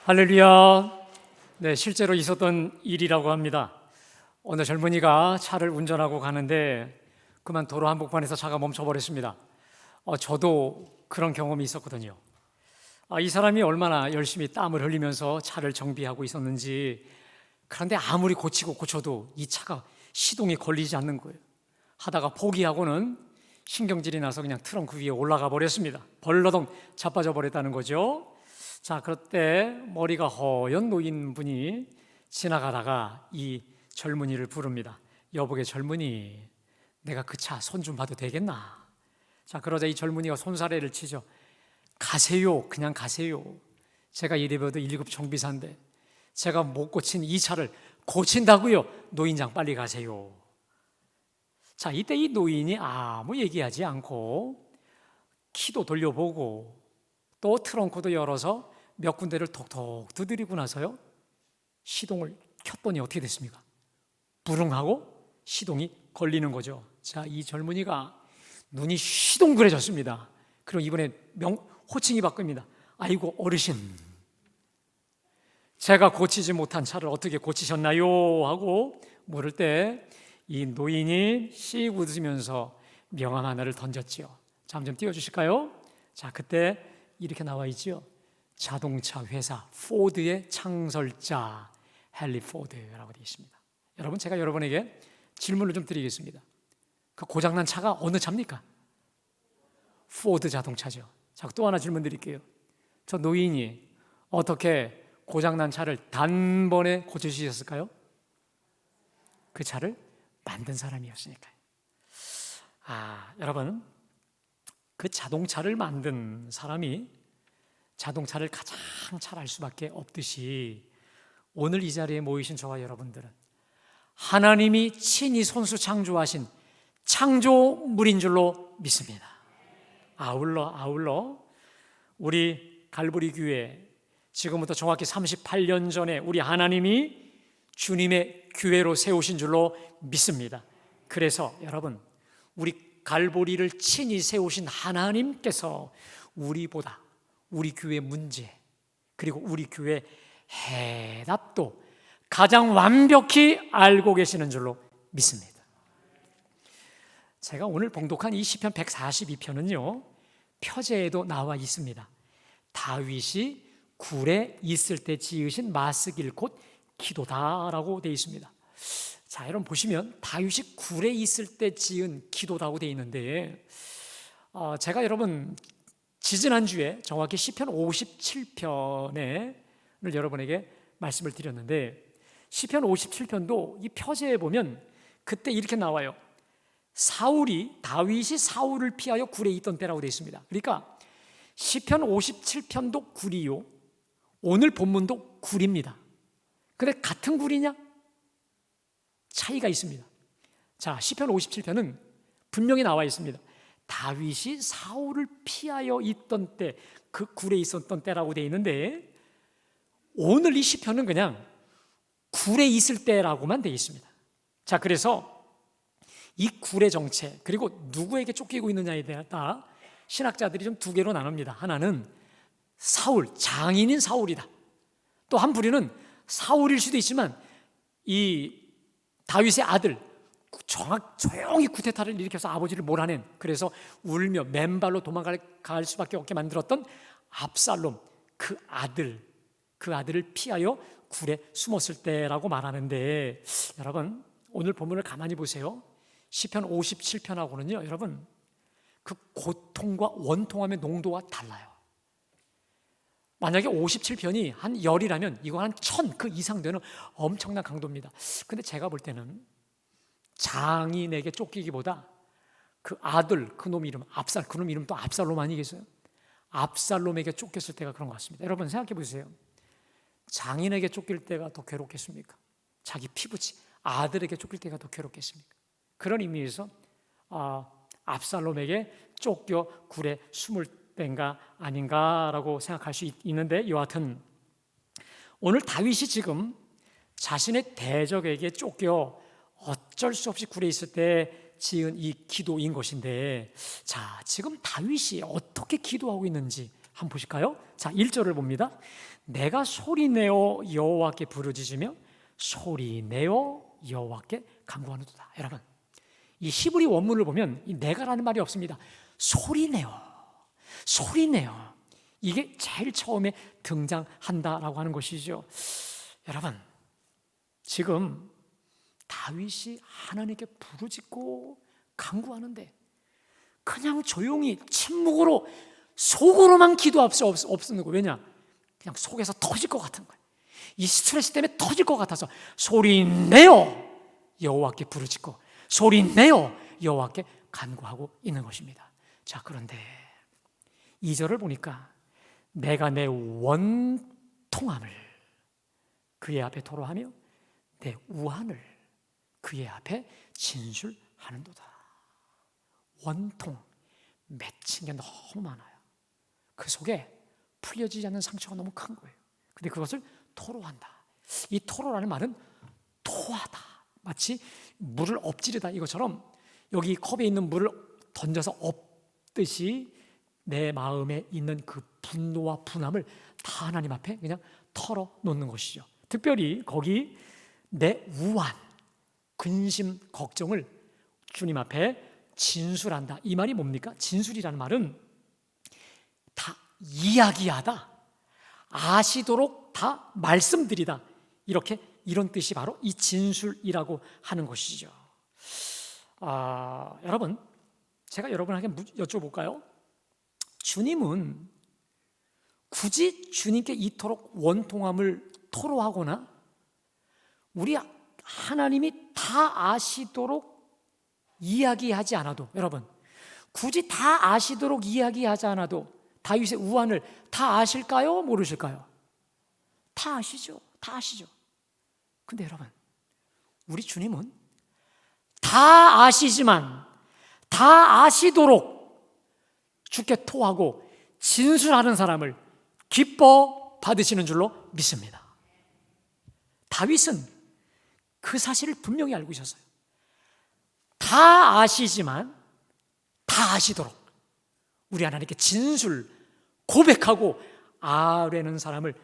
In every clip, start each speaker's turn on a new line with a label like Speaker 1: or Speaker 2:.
Speaker 1: 할렐루야. 네, 실제로 있었던 일이라고 합니다. 어느 젊은이가 차를 운전하고 가는데 그만 도로 한복판에서 차가 멈춰버렸습니다. 저도 그런 경험이 있었거든요. 이 사람이 얼마나 열심히 땀을 흘리면서 차를 정비하고 있었는지, 그런데 아무리 고치고 고쳐도 이 차가 시동이 걸리지 않는 거예요. 하다가 포기하고는 신경질이 나서 그냥 트렁크 위에 올라가 버렸습니다. 벌러덩 자빠져 버렸다는 거죠. 자, 그때 머리가 허연 노인분이 지나가다가 이 젊은이를 부릅니다. 여보게 젊은이, 내가 그 차 손 좀 봐도 되겠나? 자, 그러자 이 젊은이가 손사래를 치죠. 가세요, 그냥 가세요. 제가 이래봬도 1급 정비사인데 제가 못 고친 이 차를 고친다고요. 노인장 빨리 가세요. 자, 이때 이 노인이 아무 얘기하지 않고 키도 돌려보고 또 트렁크도 열어서 몇 군데를 톡톡 두드리고 나서요, 시동을 켰더니 어떻게 됐습니까? 부릉하고 시동이 걸리는 거죠. 자, 이 젊은이가 눈이 시동그래졌습니다. 그럼 이번에 호칭이 바뀝니다. 아이고 어르신, 제가 고치지 못한 차를 어떻게 고치셨나요? 하고 물을 때 이 노인이 씩 웃으면서 명함 하나를 던졌지요. 자, 한번 좀 띄워주실까요? 자, 그때 이렇게 나와 있죠. 자동차 회사 포드의 창설자 헨리 포드라고 되어 있습니다. 여러분, 제가 여러분에게 질문을 좀 드리겠습니다. 그 고장난 차가 어느 차입니까? 포드 자동차죠. 자, 또 하나 질문 드릴게요. 저 노인이 어떻게 고장난 차를 단번에 고쳐주셨을까요? 그 차를 만든 사람이었으니까요. 여러분, 그 자동차를 만든 사람이 자동차를 가장 잘 알 수밖에 없듯이 오늘 이 자리에 모이신 저와 여러분들은 하나님이 친히 손수 창조하신 창조물인 줄로 믿습니다. 아울러 우리 갈보리 교회, 지금부터 정확히 38년 전에 우리 하나님이 주님의 교회로 세우신 줄로 믿습니다. 그래서 여러분, 우리 갈보리를 친히 세우신 하나님께서 우리보다 우리 교회 문제, 그리고 우리 교회 해답도 가장 완벽히 알고 계시는 줄로 믿습니다. 제가 오늘 봉독한 이 시편 142편은요, 표제에도 나와 있습니다. 다윗이 굴에 있을 때 지으신 마스길 곧 기도다라고 되어 있습니다. 자, 여러분 보시면 다윗이 굴에 있을 때 지은 기도다고 되어 있는데, 제가 여러분 지지난주에 정확히 시편 57편을 여러분에게 말씀을 드렸는데, 시편 57편도 이 표제에 보면 그때 이렇게 나와요. 다윗이 사울을 피하여 굴에 있던 때라고 되어 있습니다. 그러니까 시편 57편도 굴이요, 오늘 본문도 굴입니다. 근데 같은 굴이냐? 차이가 있습니다. 자, 시편 57편은 분명히 나와 있습니다. 다윗이 사울을 피하여 있던 때, 그 굴에 있었던 때라고 되어 있는데, 오늘 이 시편은 그냥 굴에 있을 때라고만 되어 있습니다. 자, 그래서 이 굴의 정체, 그리고 누구에게 쫓기고 있느냐에 따라 신학자들이 좀 두 개로 나눕니다. 하나는 사울, 장인인 사울이다. 또 한 부류는 사울일 수도 있지만 이 다윗의 아들, 조용히 쿠데타를 일으켜서 아버지를 몰아낸, 그래서 울며 맨발로 도망갈 수밖에 없게 만들었던 압살롬, 그 아들을 피하여 굴에 숨었을 때라고 말하는데, 여러분 오늘 본문을 가만히 보세요. 시편 57편하고는요, 여러분 그 고통과 원통함의 농도가 달라요. 만약에 57편이 한 열이라면 이거 한 1000 그 이상 되는 엄청난 강도입니다. 근데 제가 볼 때는 장인에게 쫓기기보다 그 아들, 그놈 이름 그놈 이름도 압살롬 아니겠어요? 압살롬에게 쫓겼을 때가 그런 것 같습니다. 여러분 생각해 보세요. 장인에게 쫓길 때가 더 괴롭겠습니까? 자기 피부치 아들에게 쫓길 때가 더 괴롭겠습니까? 그런 의미에서 압살롬에게 쫓겨 굴에 숨을 때인가 아닌가라고 생각할 수 있는데, 여하튼 오늘 다윗이 지금 자신의 대적에게 쫓겨 어쩔 수 없이 굴에 있을 때 지은 이 기도인 것인데, 자, 지금 다윗이 어떻게 기도하고 있는지 한번 보실까요? 자, 1절을 봅니다. 내가 소리내어 여호와께 부르짖으며 소리내어 여호와께 간구하노도다. 여러분, 이 히브리 원문을 보면 이 내가라는 말이 없습니다. 소리내어, 소리내어, 이게 제일 처음에 등장한다라고 하는 것이죠. 여러분, 지금 다윗이 하나님께 부르짖고 간구하는데 그냥 조용히 침묵으로 속으로만 기도할 수 없는 거예요. 왜냐? 그냥 속에서 터질 것 같은 거예요. 이 스트레스 때문에 터질 것 같아서 소리내어 여호와께 부르짖고 소리내어 여호와께 간구하고 있는 것입니다. 자, 그런데 2절을 보니까 내가 내 원통함을 그의 앞에 토로하며 내 우한을 그의 앞에 진술하는도다. 원통, 맺힌 게 너무 많아요. 그 속에 풀려지지 않는 상처가 너무 큰 거예요. 근데 그것을 토로한다. 이 토로라는 말은 토하다, 마치 물을 엎지르다 이것처럼 여기 컵에 있는 물을 던져서 엎듯이 내 마음에 있는 그 분노와 분함을 다 하나님 앞에 그냥 털어놓는 것이죠. 특별히 거기 내 우한, 근심, 걱정을 주님 앞에 진술한다. 이 말이 뭡니까? 진술이라는 말은 다 이야기하다, 아시도록 다 말씀드리다, 이런 뜻이 바로 이 진술이라고 하는 것이죠. 여러분, 제가 여러분에게 여쭤볼까요? 주님은 굳이 주님께 이토록 원통함을 토로하거나 우리 하나님이 다 아시도록 이야기하지 않아도, 여러분, 굳이 다 아시도록 이야기하지 않아도 다윗의 우환을 다 아실까요? 모르실까요? 다 아시죠. 다 아시죠. 근데 여러분, 우리 주님은 다 아시지만 다 아시도록 주께 토하고 진술하는 사람을 기뻐 받으시는 줄로 믿습니다. 다윗은 그 사실을 분명히 알고 있었어요. 다 아시지만 다 아시도록 우리 하나님께 진술, 고백하고 아뢰는 사람을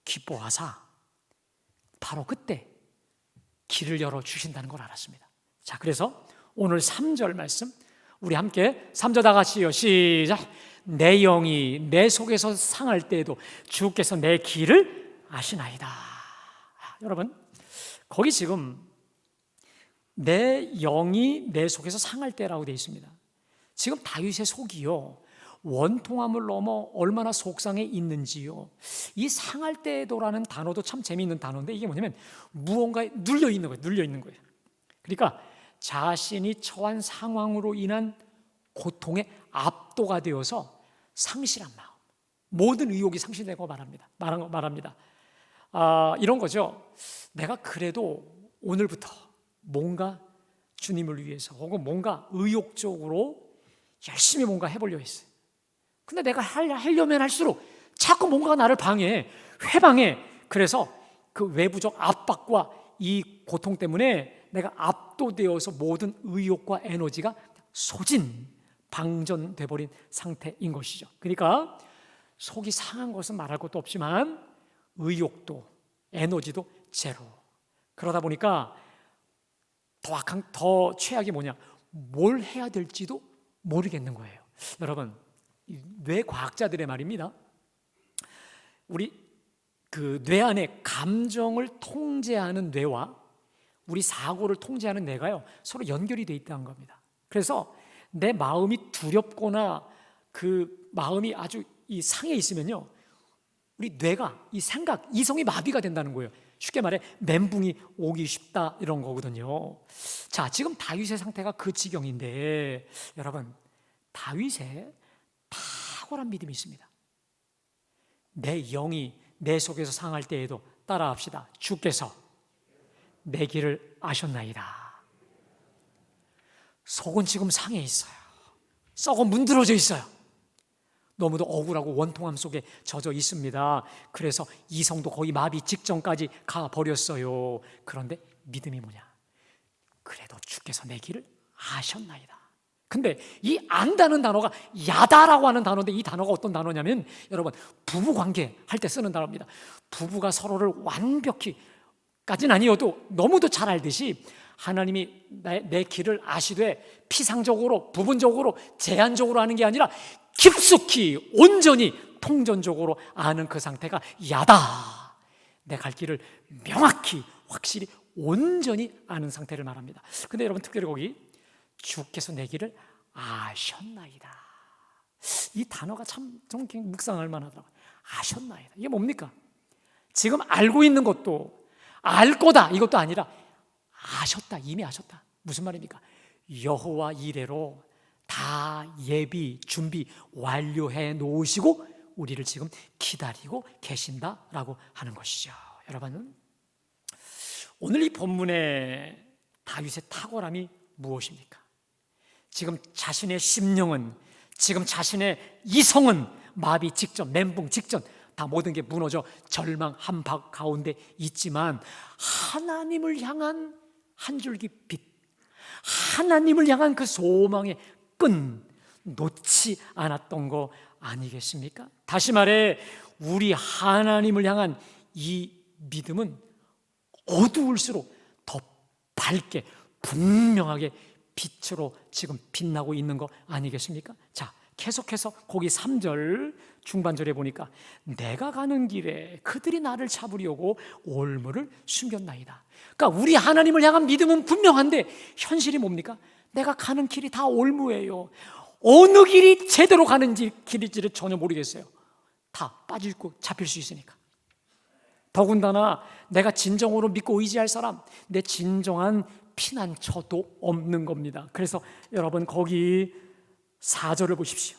Speaker 1: 기뻐하사 바로 그때 길을 열어주신다는 걸 알았습니다. 자, 그래서 오늘 3절 말씀 우리 함께 3절 다 같이요. 시작. 내 영이 내 속에서 상할 때에도 주께서 내 길을 아시나이다. 여러분, 거기 지금 내 영이 내 속에서 상할 때라고 되어 있습니다. 지금 다윗의 속이요, 원통함을 넘어 얼마나 속상해 있는지요. 이 상할 때에도라는 단어도 참 재미있는 단어인데 이게 뭐냐면 무언가에 눌려 있는 거예요. 그러니까 자신이 처한 상황으로 인한 고통에 압도가 되어서 상실한 마음, 모든 의욕이 상실되고 말합니다. 이런 거죠. 내가 그래도 오늘부터 뭔가 주님을 위해서 혹은 뭔가 의욕적으로 열심히 뭔가 해보려고 했어요. 근데 내가 하려면 할수록 자꾸 뭔가가 나를 회방해. 그래서 그 외부적 압박과 이 고통 때문에 내가 압도되어서 모든 의욕과 에너지가 방전돼 버린 상태인 것이죠. 그러니까 속이 상한 것은 말할 것도 없지만 의욕도 에너지도 제로. 그러다 보니까 더 최악이 뭐냐? 뭘 해야 될지도 모르겠는 거예요. 여러분, 뇌과학자들의 말입니다. 우리 그 뇌 안에 감정을 통제하는 뇌와 우리 사고를 통제하는 뇌가요, 서로 연결이 돼 있다는 겁니다. 그래서 내 마음이 두렵거나 그 마음이 아주 이 상해 있으면요, 우리 뇌가 이 생각, 이성이 마비가 된다는 거예요. 쉽게 말해 멘붕이 오기 쉽다 이런 거거든요. 자, 지금 다윗의 상태가 그 지경인데 여러분, 다윗의 탁월한 믿음이 있습니다. 내 영이 내 속에서 상할 때에도 따라합시다. 주께서 내 길을 아셨나이다. 속은 지금 상해 있어요. 썩어 문드러져 있어요. 너무도 억울하고 원통함 속에 젖어 있습니다. 그래서 이성도 거의 마비 직전까지 가버렸어요. 그런데 믿음이 뭐냐? 그래도 주께서 내 길을 아셨나이다. 근데 이 안다는 단어가 야다라고 하는 단어인데, 이 단어가 어떤 단어냐면 여러분, 부부관계 할 때 쓰는 단어입니다. 부부가 서로를 완벽히까지는 아니어도 너무도 잘 알듯이 하나님이 내 길을 아시되 피상적으로, 부분적으로, 제한적으로 하는 게 아니라 깊숙이 온전히 통전적으로 아는 그 상태가 야다. 내 갈 길을 명확히 확실히 온전히 아는 상태를 말합니다. 근데 여러분, 특별히 거기 주께서 내 길을 아셨나이다, 이 단어가 참 묵상할 만하더라고요. 아셨나이다, 이게 뭡니까? 지금 알고 있는 것도 알 거다 이것도 아니라 아셨다, 이미 아셨다. 무슨 말입니까? 여호와 이레로 다 예비 준비 완료해 놓으시고 우리를 지금 기다리고 계신다라고 하는 것이죠. 여러분, 오늘 이 본문의 다윗의 탁월함이 무엇입니까? 지금 자신의 심령은, 지금 자신의 이성은 마비 직전, 멘붕 직전, 다 모든 게 무너져 절망 한박 가운데 있지만 하나님을 향한 한 줄기 빛, 하나님을 향한 그 소망의 끈 놓지 않았던 거 아니겠습니까? 다시 말해, 우리 하나님을 향한 이 믿음은 어두울수록 더 밝게 분명하게 빛으로 지금 빛나고 있는 거 아니겠습니까? 자, 계속해서 거기 3절 중반절에 보니까 내가 가는 길에 그들이 나를 잡으려고 올무를 숨겼나이다. 그러니까 우리 하나님을 향한 믿음은 분명한데 현실이 뭡니까? 내가 가는 길이 다 올무예요. 어느 길이 제대로 가는 길인지를 전혀 모르겠어요. 다 빠지고 잡힐 수 있으니까. 더군다나 내가 진정으로 믿고 의지할 사람, 내 진정한 피난처도 없는 겁니다. 그래서 여러분, 거기 4절을 보십시오.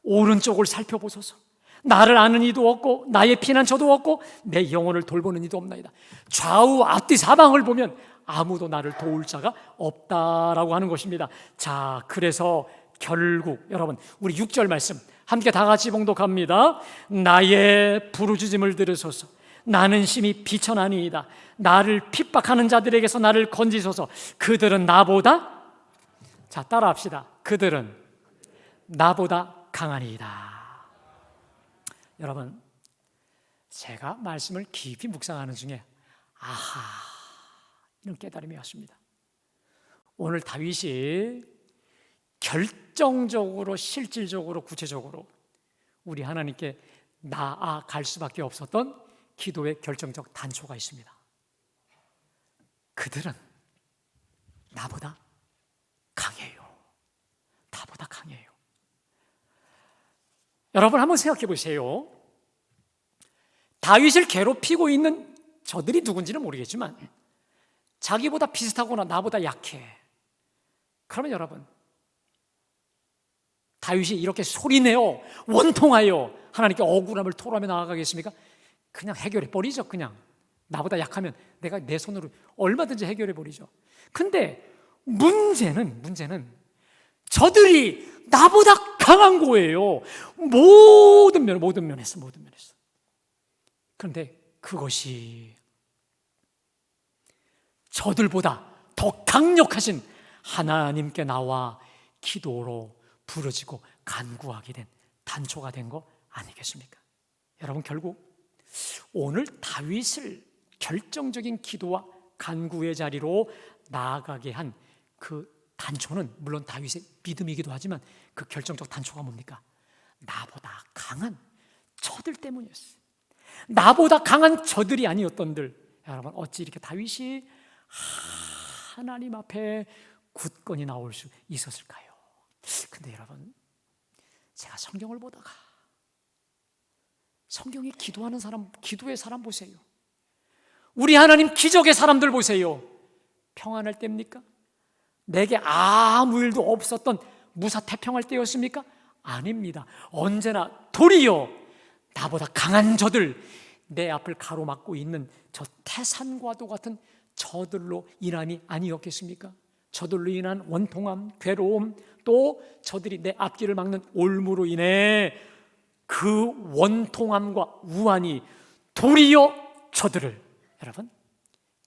Speaker 1: 오른쪽을 살펴보소서. 나를 아는 이도 없고 나의 피난처도 없고 내 영혼을 돌보는 이도 없나이다. 좌우 앞뒤 사방을 보면 아무도 나를 도울 자가 없다라고 하는 것입니다. 자, 그래서 결국 여러분, 우리 6절 말씀 함께 다 같이 봉독합니다. 나의 부르짖음을 들으소서. 나는 심히 비천하니이다. 나를 핍박하는 자들에게서 나를 건지소서. 그들은 나보다, 자, 따라합시다. 그들은 나보다 강하니이다. 여러분, 제가 말씀을 깊이 묵상하는 중에 아하, 이런 깨달음이 왔습니다. 오늘 다윗이 결정적으로, 실질적으로, 구체적으로 우리 하나님께 나아갈 수밖에 없었던 기도의 결정적 단초가 있습니다. 그들은 나보다 강해요. 나보다 강해요. 여러분, 한번 생각해 보세요. 다윗을 괴롭히고 있는 저들이 누군지는 모르겠지만 자기보다 비슷하거나 나보다 약해. 그러면 여러분, 다윗이 이렇게 소리내어 원통하여 하나님께 억울함을 토로하며 나아가겠습니까? 그냥 해결해 버리죠. 그냥 나보다 약하면 내가 내 손으로 얼마든지 해결해 버리죠. 근데 문제는 저들이 나보다 강한 거예요. 모든 면에서. 그런데 그것이 저들보다 더 강력하신 하나님께 나와 기도로 부르짖고 간구하게 된 단초가 된 거 아니겠습니까? 여러분, 결국 오늘 다윗을 결정적인 기도와 간구의 자리로 나아가게 한 그 단초는 물론 다윗의 믿음이기도 하지만 그 결정적 단초가 뭡니까? 나보다 강한 저들 때문이었어요. 나보다 강한 저들이 아니었던들. 여러분, 어찌 이렇게 다윗이 하나님 앞에 굳건히 나올 수 있었을까요? 근데 여러분, 제가 성경을 보다가 성경에 기도하는 사람, 기도의 사람 보세요. 우리 하나님 기적의 사람들 보세요. 평안할 때입니까? 내게 아무 일도 없었던 무사태평할 때였습니까? 아닙니다. 언제나 도리어 나보다 강한 저들, 내 앞을 가로막고 있는 저 태산과도 같은 저들로 인함이 아니었겠습니까? 저들로 인한 원통함, 괴로움, 또 저들이 내 앞길을 막는 올무로 인해 그 원통함과 우환이 도리어 저들을, 여러분,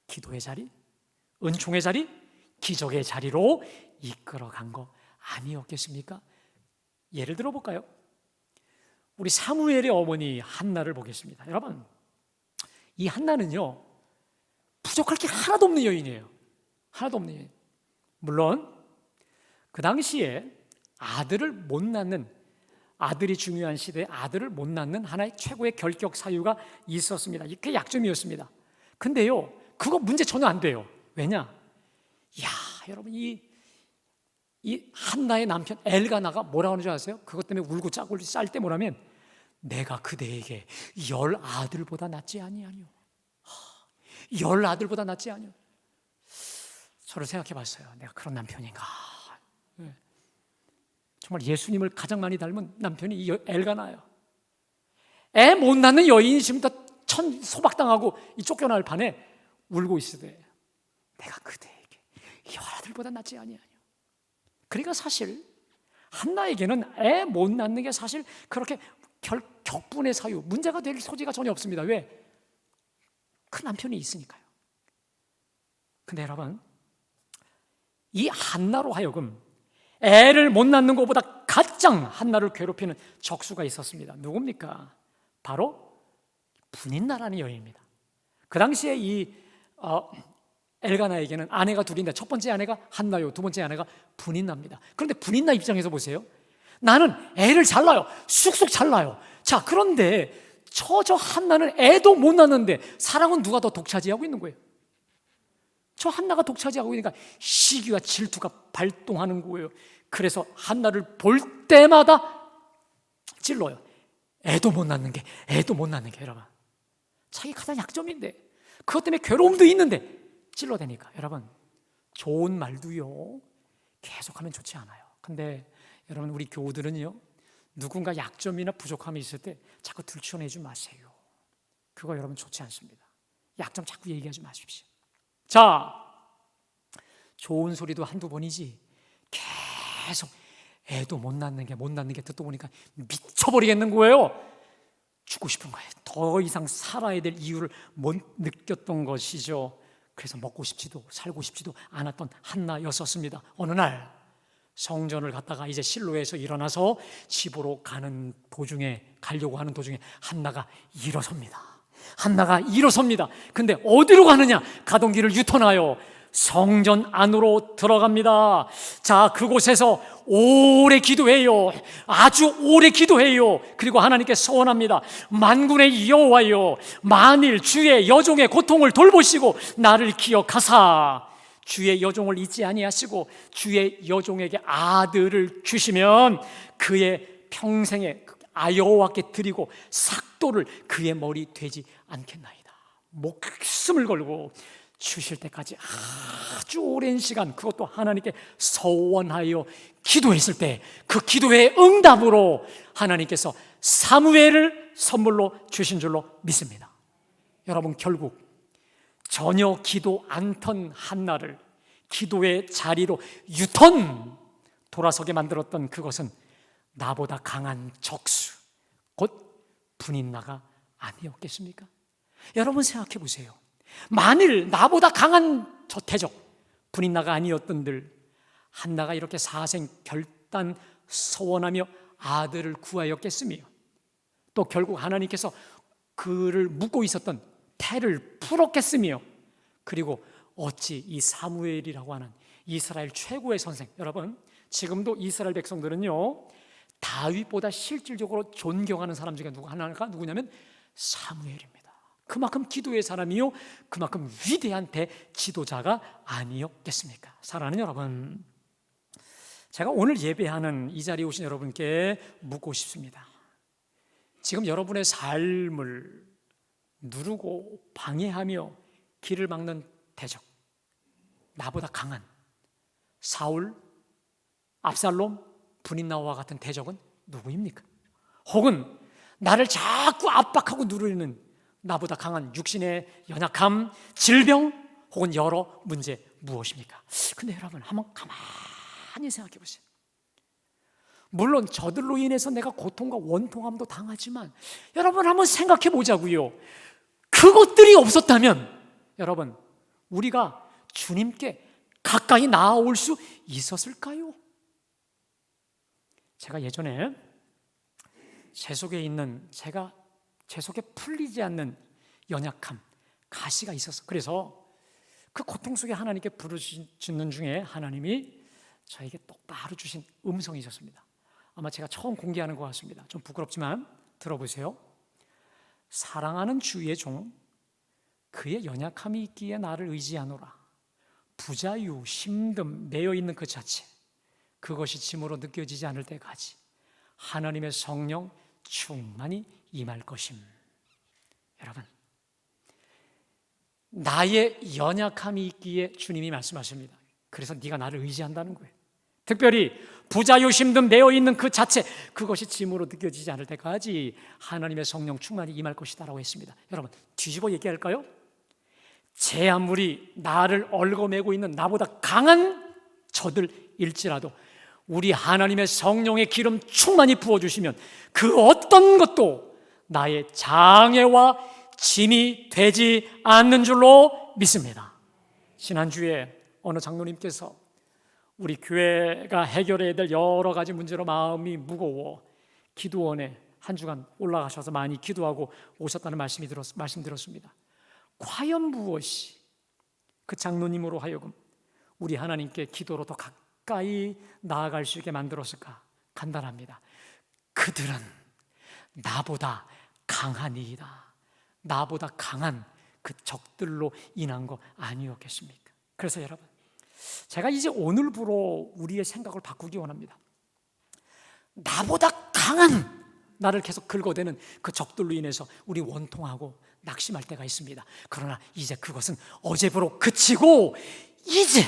Speaker 1: 기도의 자리, 은총의 자리, 기적의 자리로 이끌어간 거 아니었겠습니까? 예를 들어 볼까요? 우리 사무엘의 어머니 한나를 보겠습니다. 여러분, 이 한나는요, 부족할 게 하나도 없는 여인이에요. 하나도 없는 여인. 물론 그 당시에 아들을 못 낳는, 아들이 중요한 시대에 아들을 못 낳는 하나의 최고의 결격 사유가 있었습니다. 이게 약점이었습니다. 근데요, 그거 문제 전혀 안 돼요. 왜냐? 야, 여러분, 이 한나의 남편 엘가나가 뭐라고 하는 줄 아세요? 그것 때문에 울고 짜고 쌀 때 뭐라면, 내가 그대에게 10 아들보다 낫지 아니하뇨. 10 아들보다 낫지 아니하뇨. 저를 생각해 봤어요. 내가 그런 남편인가? 정말 예수님을 가장 많이 닮은 남편이 이 엘가나예요. 애 못 낳는 여인이 지금 다 소박당하고 이 쫓겨날 판에 울고 있으되, 내가 그대에게 10 아들보다 낫지 아니하뇨. 그러니까 사실 한나에게는 애 못 낳는 게 사실 그렇게 격분의 사유, 문제가 될 소지가 전혀 없습니다. 왜? 그 남편이 있으니까요. 근데 여러분, 이 한나로 하여금 애를 못 낳는 것보다 가장 한나를 괴롭히는 적수가 있었습니다. 누굽니까? 바로 분인나라는 여인입니다. 그 당시에 이 엘가나에게는 아내가 둘인데, 첫 번째 아내가 한나요, 두 번째 아내가 분인나입니다. 그런데 분인나 입장에서 보세요. 나는 애를 잘 낳아요. 쑥쑥 잘 낳아요. 자, 그런데 저 한나는 애도 못 낳는데 사랑은 누가 더 독차지하고 있는 거예요? 저 한나가 독차지하고 있으니까 시기와 질투가 발동하는 거예요. 그래서 한나를 볼 때마다 찔러요. 애도 못 낳는 게 여러분, 자기 가장 약점인데, 그것 때문에 괴로움도 있는데 찔러대니까, 여러분, 좋은 말도요 계속하면 좋지 않아요. 근데 여러분, 우리 교우들은요, 누군가 약점이나 부족함이 있을 때 자꾸 들춰내지 마세요. 그거 여러분 좋지 않습니다. 약점 자꾸 얘기하지 마십시오. 자, 좋은 소리도 한두 번이지 계속 애도 못 낳는 게 듣다 보니까 미쳐버리겠는 거예요. 죽고 싶은 거예요. 더 이상 살아야 될 이유를 못 느꼈던 것이죠. 그래서 먹고 싶지도 살고 싶지도 않았던 한나였었습니다. 어느 날 성전을 갔다가 이제 실로에서 일어나서 집으로 가려고 하는 도중에 한나가 일어섭니다. 근데 어디로 가느냐? 가던 길을 유턴하여 성전 안으로 들어갑니다. 자, 그곳에서 오래 기도해요. 아주 오래 기도해요. 그리고 하나님께 서원합니다. 만군의 여호와여, 만일 주의 여종의 고통을 돌보시고 나를 기억하사 주의 여종을 잊지 아니하시고 주의 여종에게 아들을 주시면 그의 평생에 여호와께 드리고 삭도를 그의 머리 되지 않겠나이다. 목숨을 걸고 주실 때까지 아주 오랜 시간, 그것도 하나님께 서원하여 기도했을 때 그 기도의 응답으로 하나님께서 사무엘을 선물로 주신 줄로 믿습니다. 여러분, 결국 전혀 기도 않던 한나를 기도의 자리로 돌아서게 만들었던 그것은 나보다 강한 적수, 곧 분인나가 아니었겠습니까? 여러분 생각해 보세요. 만일 나보다 강한 저 태적 분인나가 아니었던들 한나가 이렇게 사생 결단 서원하며 아들을 구하였겠으며, 또 결국 하나님께서 그를 묶고 있었던 태를 풀었겠으며, 그리고 어찌 이 사무엘이라고 하는 이스라엘 최고의 선생, 여러분 지금도 이스라엘 백성들은요 다윗보다 실질적으로 존경하는 사람 중에 누구냐면 사무엘입니다. 그만큼 기도의 사람이요, 그만큼 위대한 대지도자가 아니었겠습니까? 사랑하는 여러분, 제가 오늘 예배하는 이 자리에 오신 여러분께 묻고 싶습니다. 지금 여러분의 삶을 누르고 방해하며 길을 막는 대적, 나보다 강한 사울, 압살롬, 분인나와 같은 대적은 누구입니까? 혹은 나를 자꾸 압박하고 누르는 나보다 강한 육신의 연약함, 질병, 혹은 여러 문제 무엇입니까? 근데 여러분 한번 가만히 생각해 보세요. 물론 저들로 인해서 내가 고통과 원통함도 당하지만 여러분 한번 생각해 보자고요. 그것들이 없었다면 여러분, 우리가 주님께 가까이 나아올 수 있었을까요? 제가 예전에 제 속에 있는 제 속에 풀리지 않는 연약함, 가시가 있었어. 그래서 그 고통 속에 하나님께 부르짖는 중에 하나님이 저에게 똑바로 주신 음성이 있었습니다. 아마 제가 처음 공개하는 것 같습니다. 좀 부끄럽지만 들어보세요. 사랑하는 주의 종, 그의 연약함이 있기에 나를 의지하노라. 부자유, 힘듦, 매여있는 그 자체, 그것이 짐으로 느껴지지 않을 때까지 하나님의 성령 충만히 임할 것임. 여러분, 나의 연약함이 있기에 주님이 말씀하십니다. 그래서 네가 나를 의지한다는 거예요. 특별히 부자유, 힘듦, 매여있는 그 자체, 그것이 짐으로 느껴지지 않을 때까지 하나님의 성령 충만히 임할 것이다라고 했습니다. 여러분, 뒤집어 얘기할까요? 제 아무리 나를 얽어매고 있는 나보다 강한 저들일지라도 우리 하나님의 성령의 기름 충만히 부어주시면 그 어떤 것도 나의 장애와 짐이 되지 않는 줄로 믿습니다. 지난주에 어느 장로님께서 우리 교회가 해결해야 될 여러 가지 문제로 마음이 무거워 기도원에 한 주간 올라가셔서 많이 기도하고 오셨다는 말씀 들었습니다. 과연 무엇이 그 장로님으로 하여금 우리 하나님께 기도로 더 가까이 나아갈 수 있게 만들었을까? 간단합니다. 그들은 나보다 강한 이이다. 나보다 강한 그 적들로 인한 거 아니었겠습니까? 그래서 여러분, 제가 이제 오늘부로 우리의 생각을 바꾸기 원합니다. 나보다 강한 나를 계속 긁어대는 그 적들로 인해서 우리 원통하고 낙심할 때가 있습니다. 그러나 이제 그것은 어제부로 그치고 이제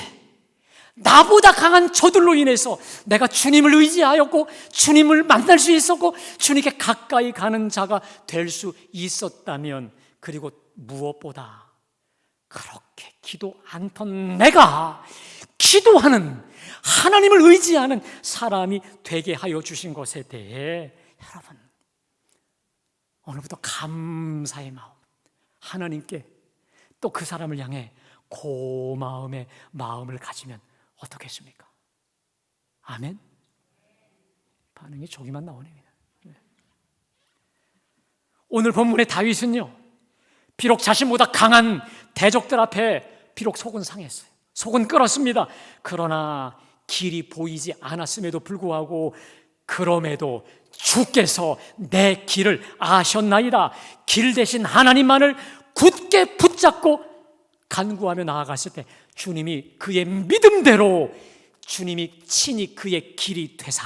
Speaker 1: 나보다 강한 저들로 인해서 내가 주님을 의지하였고 주님을 만날 수 있었고 주님께 가까이 가는 자가 될 수 있었다면, 그리고 무엇보다 그렇게 기도 않던 내가 기도하는, 하나님을 의지하는 사람이 되게 하여 주신 것에 대해 여러분, 오늘부터 감사의 마음, 하나님께 또 그 사람을 향해 고마움의 마음을 가지면 어떻겠습니까? 아멘? 반응이 저기만 나오네요. 오늘 본문의 다윗은요, 비록 자신보다 강한 대적들 앞에 비록 속은 상했어요. 속은 끓었습니다. 그러나 길이 보이지 않았음에도 불구하고 그럼에도 주께서 내 길을 아셨나이다. 길 대신 하나님만을 굳게 붙잡고 간구하며 나아갔을 때 주님이 그의 믿음대로 주님이 친히 그의 길이 되사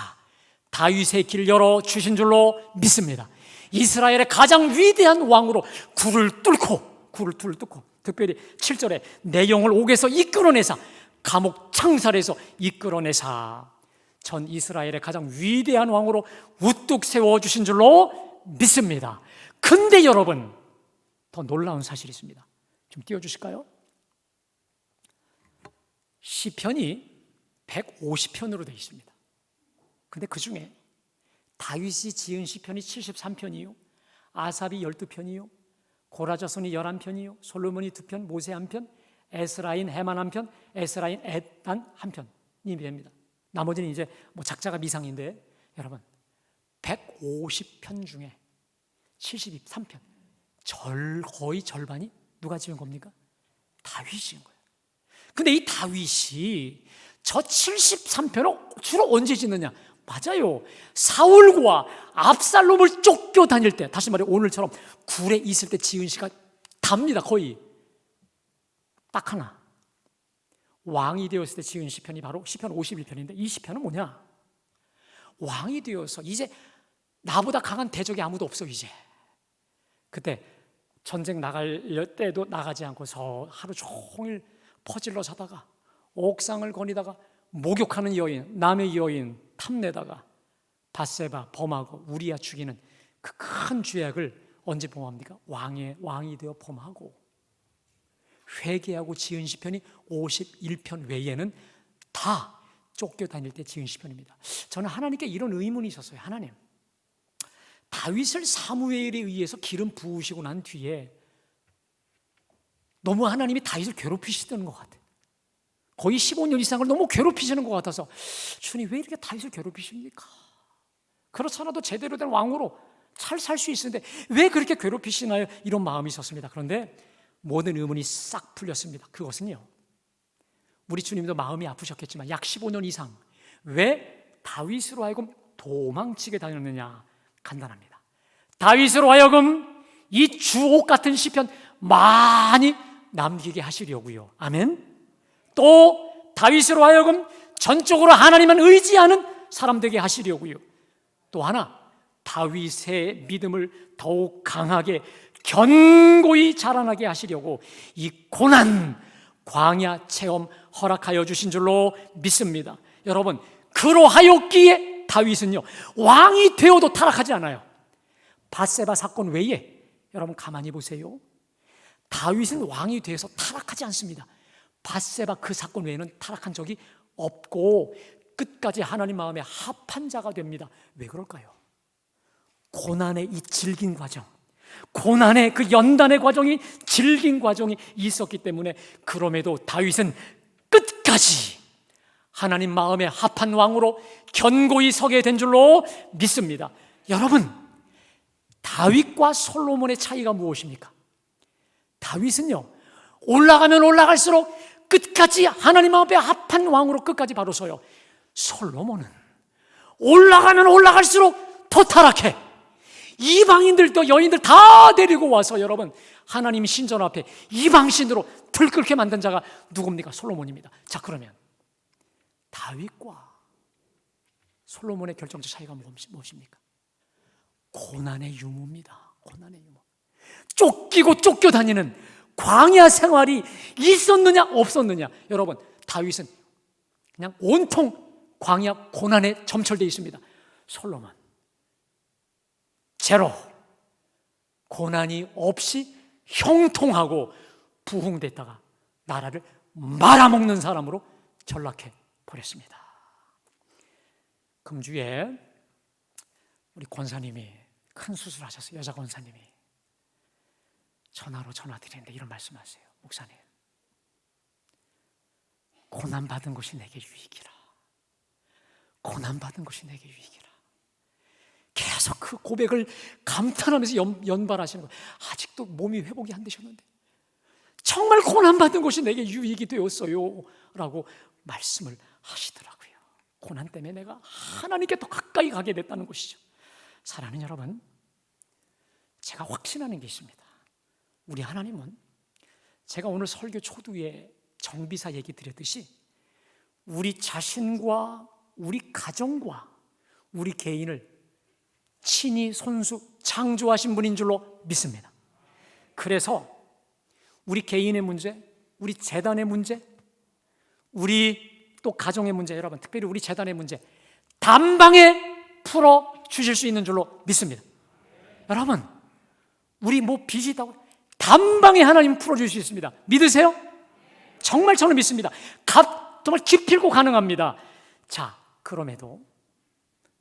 Speaker 1: 다윗의 길을 열어주신 줄로 믿습니다. 이스라엘의 가장 위대한 왕으로 굴을 뚫고 특별히 7절에 내 영을 옥에서 이끌어내사 감옥 창살에서 이끌어내사 전 이스라엘의 가장 위대한 왕으로 우뚝 세워주신 줄로 믿습니다. 근데 여러분, 더 놀라운 사실이 있습니다. 좀 띄워주실까요? 시편이 150편으로 되어 있습니다. 근데 그 중에 다윗이 지은 시편이 73편이요, 아삽이 12편이요, 고라자손이 11편이요, 솔로몬이 2편, 모세 1편, 에스라인 헤만 1편, 에스라인 에단 1편이 됩니다. 나머지는 이제 뭐 작자가 미상인데, 여러분 150편 중에 73편, 거의 절반이 누가 지은 겁니까? 다윗이 지은 거예요. 근데 이 다윗이 저 73편을 주로 언제 짓느냐? 맞아요. 사울과 압살롬을 쫓겨다닐 때, 다시 말해 오늘처럼 굴에 있을 때 지은 시가 답니다. 거의 딱 하나. 왕이 되었을 때 지은 시편이 바로 시편 51편인데, 이 시편은 뭐냐? 왕이 되어서 이제 나보다 강한 대적이 아무도 없어. 이제 그때 전쟁 나갈 때도 나가지 않고서 하루 종일 퍼질러 자다가 옥상을 거니다가 목욕하는 여인, 남의 여인 탐내다가 밧세바 범하고 우리야 죽이는 그 큰 죄악을 언제 범합니까? 왕이 되어 범하고 회개하고 지은 시편이 51편 외에는 다 쫓겨다닐 때 지은 시편입니다. 저는 하나님께 이런 의문이 있었어요. 하나님, 다윗을 사무엘에 의해서 기름 부으시고 난 뒤에 너무 하나님이 다윗을 괴롭히시는 것 같아요. 거의 15년 이상을 너무 괴롭히시는 것 같아서 주님, 왜 이렇게 다윗을 괴롭히십니까? 그렇지 않아도 제대로 된 왕으로 잘 살 수 있는데 왜 그렇게 괴롭히시나요? 이런 마음이 있었습니다. 그런데 모든 의문이 싹 풀렸습니다. 그것은요, 우리 주님도 마음이 아프셨겠지만 약 15년 이상 왜 다윗으로 하여금 도망치게 다녔느냐? 간단합니다. 다윗으로 하여금 이 주옥 같은 시편 많이 남기게 하시려고요. 아멘. 또 다윗으로 하여금 전적으로 하나님만 의지하는 사람 되게 하시려고요. 또 하나, 다윗의 믿음을 더욱 강하게 견고히 자라나게 하시려고 이 고난, 광야 체험 허락하여 주신 줄로 믿습니다. 여러분, 그러하였기에 다윗은요, 왕이 되어도 타락하지 않아요. 밧세바 사건 외에 여러분 가만히 보세요. 다윗은 왕이 되어서 타락하지 않습니다. 밧세바 그 사건 외에는 타락한 적이 없고 끝까지 하나님 마음에 합한 자가 됩니다. 왜 그럴까요? 고난의 이 질긴 과정, 고난의 그 연단의 과정이 질긴 과정이 있었기 때문에 그럼에도 다윗은 끝까지 하나님 마음에 합한 왕으로 견고히 서게 된 줄로 믿습니다. 여러분, 다윗과 솔로몬의 차이가 무엇입니까? 다윗은요, 올라가면 올라갈수록 끝까지 하나님 앞에 합한 왕으로 끝까지 바로 서요. 솔로몬은 올라가면 올라갈수록 더 타락해. 이방인들도 여인들 다 데리고 와서 여러분 하나님 신전 앞에 이방신으로 들끓게 만든 자가 누굽니까? 솔로몬입니다. 자, 그러면 다윗과 솔로몬의 결정적 차이가 무엇입니까? 고난의 유무입니다. 고난의 유무. 쫓기고 쫓겨다니는 광야 생활이 있었느냐 없었느냐. 여러분, 다윗은 그냥 온통 광야 고난에 점철되어 있습니다. 솔로몬 제로, 고난이 없이 형통하고 부흥됐다가 나라를 말아먹는 사람으로 전락해 버렸습니다. 금주에 우리 권사님이 큰 수술하셨어요. 여자 권사님이 전화로 전화 드리는데 이런 말씀하세요. 목사님, 고난받은 것이 내게 유익이라. 고난받은 것이 내게 유익이라. 계속 그 고백을 감탄하면서 연발하시는 거예요. 아직도 몸이 회복이 안 되셨는데 정말 고난받은 것이 내게 유익이 되었어요 라고 말씀을 하시더라고요. 고난 때문에 내가 하나님께 더 가까이 가게 됐다는 것이죠. 사랑하는 여러분, 제가 확신하는 게 있습니다. 우리 하나님은 제가 오늘 설교 초두에 정비사 얘기 드렸듯이 우리 자신과 우리 가정과 우리 개인을 친히 손수 창조하신 분인 줄로 믿습니다. 그래서 우리 개인의 문제, 우리 재단의 문제, 우리 또 가정의 문제, 여러분 특별히 우리 재단의 문제 단방에 풀어 주실 수 있는 줄로 믿습니다. 여러분, 우리 뭐 빚이 있다고 단방에 하나님 풀어줄 수 있습니다. 믿으세요? 정말 저는 믿습니다. 정말 기필코 가능합니다. 자, 그럼에도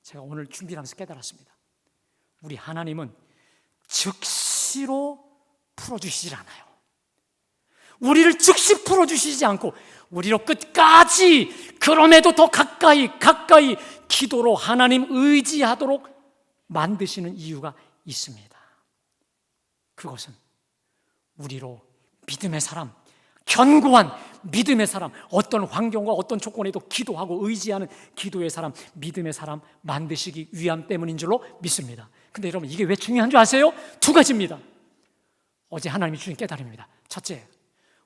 Speaker 1: 제가 오늘 준비를 하면서 깨달았습니다. 우리 하나님은 즉시로 풀어주시질 않아요. 우리를 즉시 풀어주시지 않고 우리로 끝까지 그럼에도 더 가까이 기도로 하나님 의지하도록 만드시는 이유가 있습니다. 그것은 우리로 믿음의 사람, 견고한 믿음의 사람, 어떤 환경과 어떤 조건에도 기도하고 의지하는 기도의 사람, 믿음의 사람 만드시기 위함 때문인 줄로 믿습니다. 근데 여러분, 이게 왜 중요한 줄 아세요? 두 가지입니다. 어제 하나님이 주신 깨달음입니다. 첫째,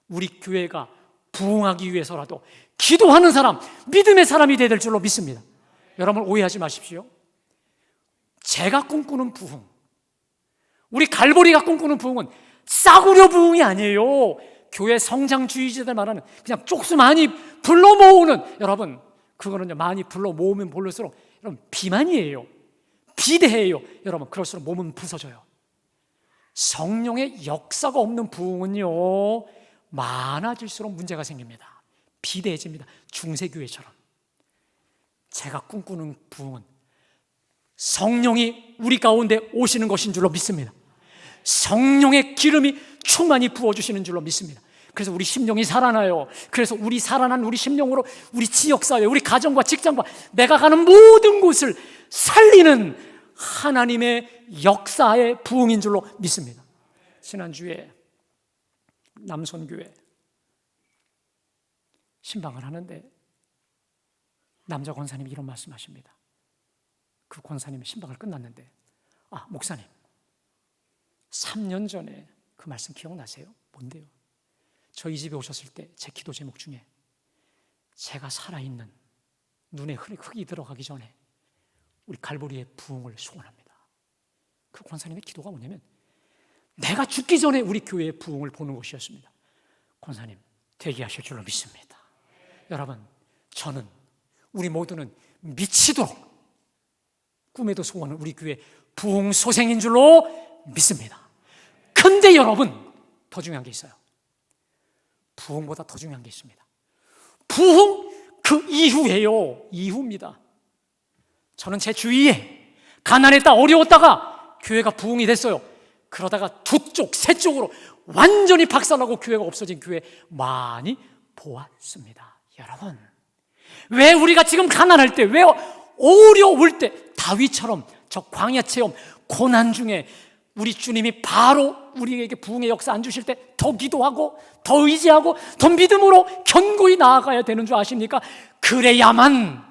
Speaker 1: 우리 교회가 부흥하기 위해서라도 기도하는 사람, 믿음의 사람이 되야 될 줄로 믿습니다. 여러분 오해하지 마십시오. 제가 꿈꾸는 부흥, 우리 갈보리가 꿈꾸는 부흥은 싸구려 부흥이 아니에요. 교회 성장주의자들 말하는 그냥 쪽수 많이 불러 모으는, 여러분 그거는 많이 불러 모으면 모를수록 여러분 비만이에요. 비대해요. 여러분 그럴수록 몸은 부서져요. 성령의 역사가 없는 부흥은요 많아질수록 문제가 생깁니다. 비대해집니다. 중세교회처럼. 제가 꿈꾸는 부흥은 성령이 우리 가운데 오시는 것인 줄로 믿습니다. 성령의 기름이 충만히 부어주시는 줄로 믿습니다. 그래서 우리 심령이 살아나요. 그래서 우리 살아난 우리 심령으로 우리 지역사회, 우리 가정과 직장과 내가 가는 모든 곳을 살리는 하나님의 역사의 부흥인 줄로 믿습니다. 지난주에 남선교회 신방을 하는데 남자 권사님이 이런 말씀하십니다. 그 권사님의 신방을 끝났는데, 목사님 3년 전에 그 말씀 기억나세요? 뭔데요? 저희 집에 오셨을 때 제 기도 제목 중에 제가 살아있는 눈에 흙이 들어가기 전에 우리 갈보리의 부흥을 소원합니다. 그 권사님의 기도가 뭐냐면 내가 죽기 전에 우리 교회의 부흥을 보는 것이었습니다. 권사님 되게 하실 줄로 믿습니다. 여러분, 저는 우리 모두는 미치도록 꿈에도 소원은 우리 교회 부흥소생인 줄로 믿습니다. 근데 여러분, 더 중요한 게 있어요. 부흥보다 더 중요한 게 있습니다. 부흥 그 이후에요. 이후입니다. 저는 제 주위에 가난했다 어려웠다가 교회가 부흥이 됐어요. 그러다가 두 쪽, 세 쪽으로 완전히 박살나고 교회가 없어진 교회 많이 보았습니다. 여러분, 왜 우리가 지금 가난할 때, 왜 어려울 때 다윗처럼 저 광야 체험 고난 중에 우리 주님이 바로 우리에게 부흥의 역사 안 주실 때 더 기도하고 더 의지하고 더 믿음으로 견고히 나아가야 되는 줄 아십니까? 그래야만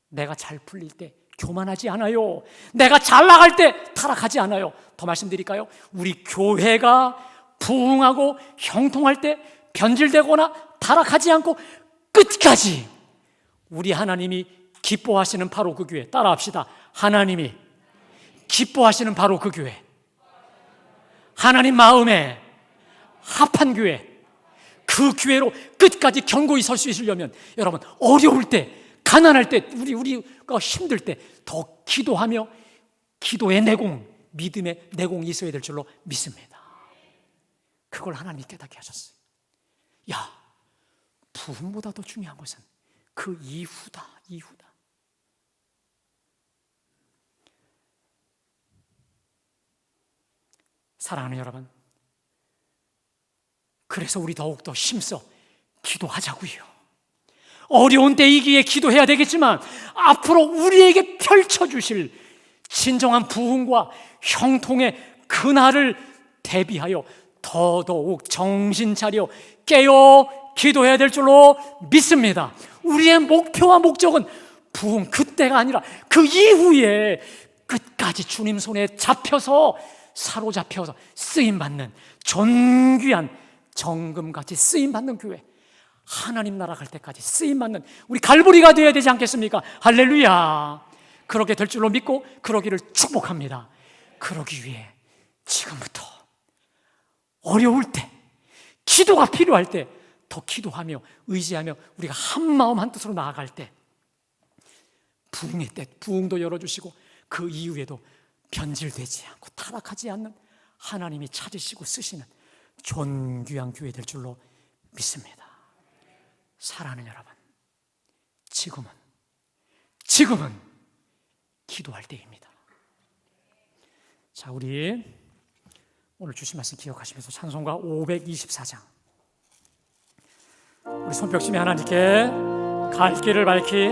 Speaker 1: 내가 잘 풀릴 때 교만하지 않아요. 내가 잘 나갈 때 타락하지 않아요. 더 말씀드릴까요? 우리 교회가 부흥하고 형통할 때 변질되거나 타락하지 않고 끝까지 우리 하나님이 기뻐하시는 바로 그 교회, 따라합시다. 하나님이 기뻐하시는 바로 그 교회, 하나님 마음에 합한 교회, 그 교회로 끝까지 견고히 설 수 있으려면 여러분, 어려울 때, 가난할 때, 우리가 힘들 때 더 기도하며 기도의 내공, 믿음의 내공이 있어야 될 줄로 믿습니다. 그걸 하나님이 깨닫게 하셨어요. 야, 부흥보다 더 중요한 것은 그 이후다. 사랑하는 여러분, 그래서 우리 더욱더 힘써 기도하자고요. 어려운 때이기에 기도해야 되겠지만 앞으로 우리에게 펼쳐주실 진정한 부흥과 형통의 그날을 대비하여 더더욱 정신 차려 깨어 기도해야 될 줄로 믿습니다. 우리의 목표와 목적은 부흥 그때가 아니라 그 이후에 끝까지 주님 손에 잡혀서 사로잡혀서 쓰임받는 존귀한 정금같이 쓰임받는 교회, 하나님 나라 갈 때까지 쓰임받는 우리 갈보리가 되어야 되지 않겠습니까? 할렐루야. 그렇게 될 줄로 믿고 그러기를 축복합니다. 그러기 위해 지금부터 어려울 때, 기도가 필요할 때 더 기도하며 의지하며 우리가 한마음 한뜻으로 나아갈 때 부흥의 때 부흥도 열어주시고 그 이후에도 변질되지 않고 타락하지 않는 하나님이 찾으시고 쓰시는 존귀한 교회 될 줄로 믿습니다. 사랑하는 여러분, 지금은 기도할 때입니다. 자, 우리 오늘 주신 말씀 기억하시면서 찬송가 524장, 우리 손뼉치며 하나님께 갈 길을 밝히